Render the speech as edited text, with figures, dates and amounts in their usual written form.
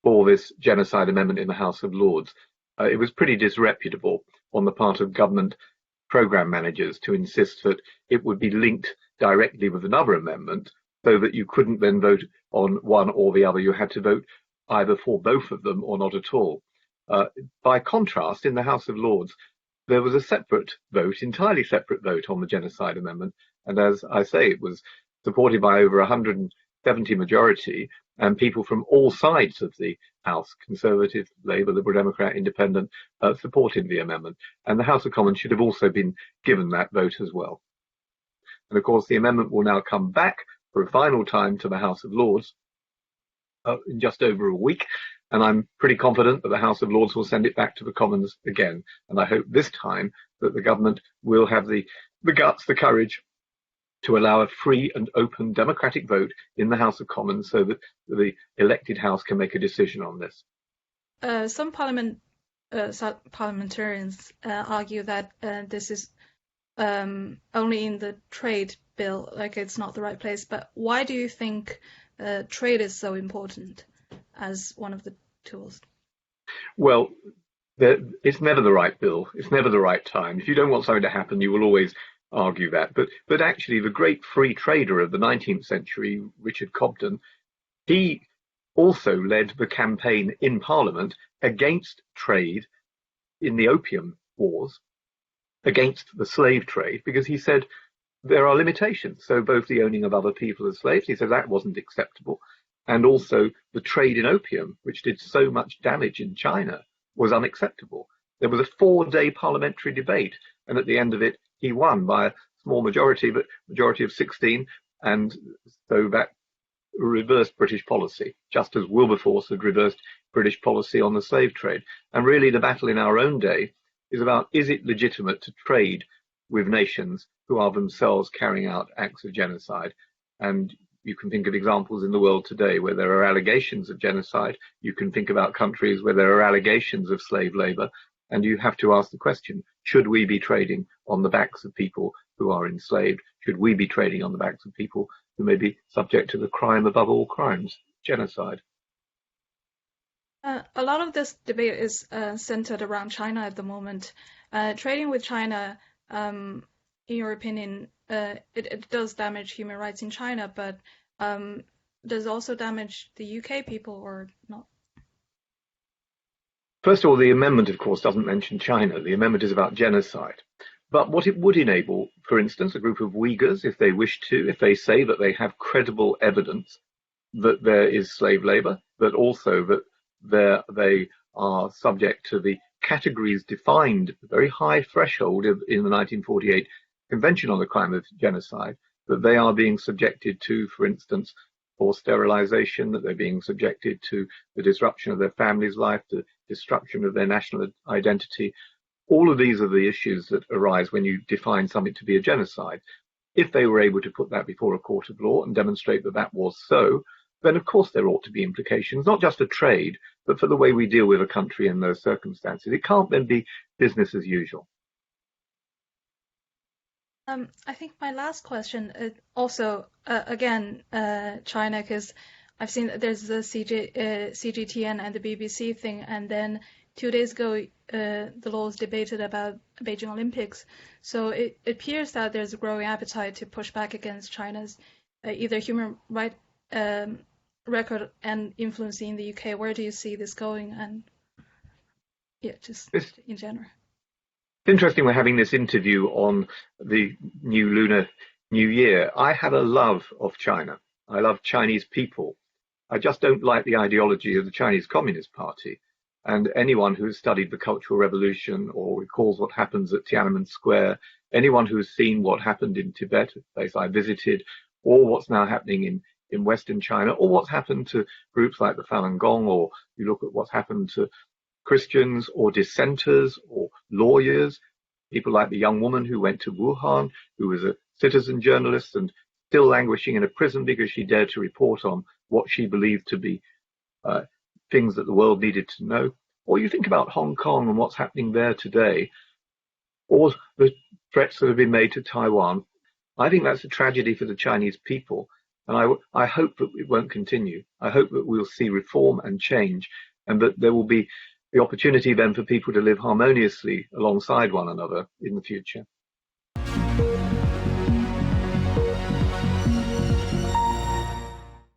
for this genocide amendment in the House of Lords. It was pretty disreputable on the part of government programme managers to insist that it would be linked directly with another amendment so that you couldn't then vote on one or the other. You had to vote either for both of them or not at all. By contrast, in the House of Lords, there was a separate vote, entirely separate vote on the genocide amendment. And as I say, it was supported by over 170 majority, and people from all sides of the House, Conservative, Labour, Liberal Democrat, Independent, supported the amendment. And the House of Commons should have also been given that vote as well. And of course, the amendment will now come back for a final time to the House of Lords in just over a week. And I'm pretty confident that the House of Lords will send it back to the Commons again. And I hope this time that the government will have the guts, the courage to allow a free and open democratic vote in the House of Commons so that the elected House can make a decision on this. Some parliamentarians argue that this is only in the trade bill, like it's not the right place. But why do you think trade is so important as one of the tools? Well, it's never the right bill. It's never the right time. If you don't want something to happen, you will always argue that. But actually, the great free trader of the 19th century, Richard Cobden, he also led the campaign in Parliament against trade in the Opium Wars, against the slave trade, because he said there are limitations. So both the owning of other people as slaves, he said that wasn't acceptable, and also the trade in opium, which did so much damage in China, was unacceptable. There was a 4-day parliamentary debate, and at the end of it, he won by a small majority, but majority of 16, and so that reversed British policy, just as Wilberforce had reversed British policy on the slave trade. And really the battle in our own day is about, is it legitimate to trade with nations who are themselves carrying out acts of genocide? And you can think of examples in the world today where there are allegations of genocide. You can think about countries where there are allegations of slave labor. And you have to ask the question, should we be trading on the backs of people who are enslaved? Should we be trading on the backs of people who may be subject to the crime above all crimes, genocide? A lot of this debate is centered around China at the moment. Trading with China, in your opinion, it does damage human rights in China, but does also damage the UK people or not? First of all, the amendment, of course, doesn't mention China. The amendment is about genocide. But what it would enable, for instance, a group of Uyghurs, if they wish to, if they say that they have credible evidence that there is slave labor, but also that they are subject to the categories defined, a very high threshold in the 1948 Convention on the Crime of Genocide, that they are being subjected to, for instance, forced sterilization, that they're being subjected to the disruption of their family's life, the destruction of their national identity. All of these are the issues that arise when you define something to be a genocide. If they were able to put that before a court of law and demonstrate that that was so, then of course there ought to be implications, not just for trade, but for the way we deal with a country in those circumstances. It can't then be business as usual. I think my last question also, again, China, because I've seen that there's the CGTN and the BBC thing, and then 2 days ago, the laws debated about Beijing Olympics. So it appears that there's a growing appetite to push back against China's either human rights record and influence in the UK. Where do you see this going? And yeah, just in general. It's interesting we're having this interview on the new Lunar New Year. I have a love of China. I love Chinese people. I just don't like the ideology of the Chinese Communist Party. And anyone who has studied the Cultural Revolution or recalls what happens at Tiananmen Square, anyone who has seen what happened in Tibet, a place I visited, or what's now happening in Western China, or what's happened to groups like the Falun Gong, or you look at what's happened to Christians or dissenters or lawyers, people like the young woman who went to Wuhan, who was a citizen journalist and still languishing in a prison because she dared to report on what she believed to be things that the world needed to know. Or you think about Hong Kong and what's happening there today, or the threats that have been made to Taiwan. I think that's a tragedy for the Chinese people. And I hope that it won't continue. I hope that we'll see reform and change, and that there will be the opportunity then for people to live harmoniously alongside one another in the future.